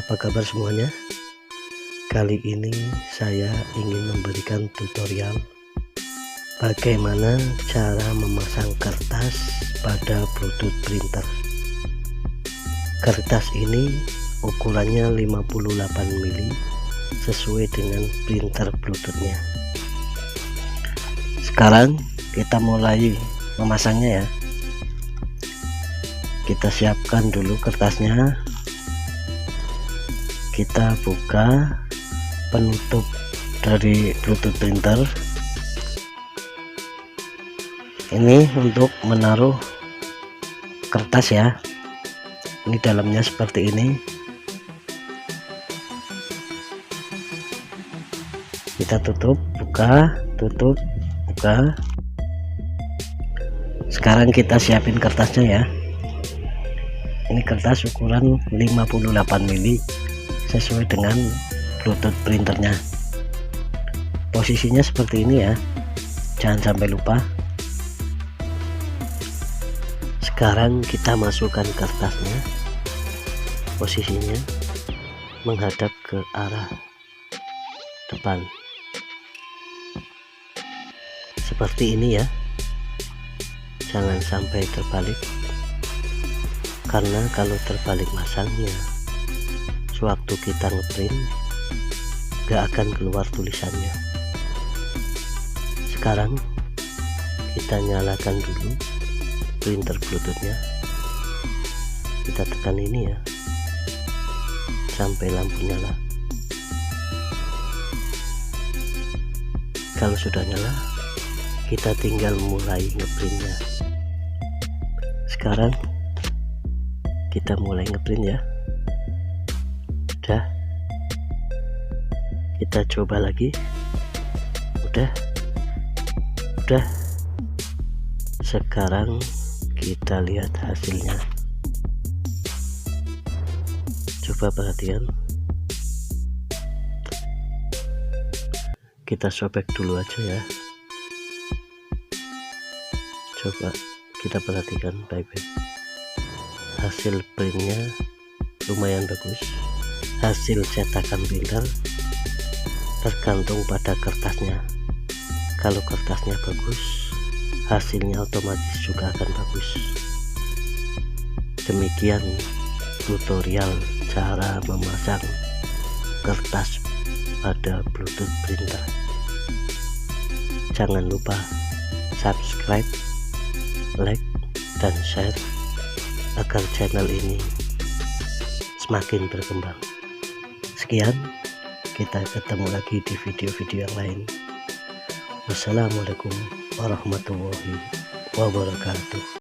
Apa kabar semuanya? Kali ini saya ingin memberikan tutorial bagaimana cara memasang kertas pada Bluetooth printer. Kertas ini ukurannya 58 mili sesuai dengan printer Bluetoothnya. Sekarang kita mulai memasangnya ya. Kita siapkan dulu kertasnya. Kita buka penutup dari Bluetooth printer. Ini untuk menaruh kertas ya. Ini dalamnya seperti ini. Kita tutup, buka, tutup, buka. Sekarang kita siapin kertasnya ya. Ini kertas ukuran 58 mili sesuai dengan Bluetooth printernya. Posisinya seperti ini ya, jangan sampai lupa. Sekarang kita masukkan kertasnya, posisinya menghadap ke arah depan seperti ini ya, jangan sampai terbalik, karena kalau terbalik masangnya sewaktu kita ngeprint gak akan keluar tulisannya. Sekarang kita nyalakan dulu printer Bluetoothnya. Kita tekan ini ya sampai lampu nyala. Kalau sudah nyala, kita tinggal mulai ngeprintnya. Sekarang kita mulai ngeprint ya. Udah, kita coba lagi. Udah. Sekarang kita lihat hasilnya. Coba perhatikan. Kita sobek dulu aja ya. Coba kita perhatikan baik-baik. Hasil printnya lumayan bagus. Hasil cetakan printer tergantung pada kertasnya. Kalau kertasnya bagus, hasilnya otomatis juga akan bagus. Demikian tutorial cara memasang kertas pada Bluetooth printer. Jangan lupa subscribe, like, dan share agar channel ini semakin berkembang. Sekian, kita ketemu lagi di video-video yang lain. Wassalamualaikum warahmatullahi wabarakatuh.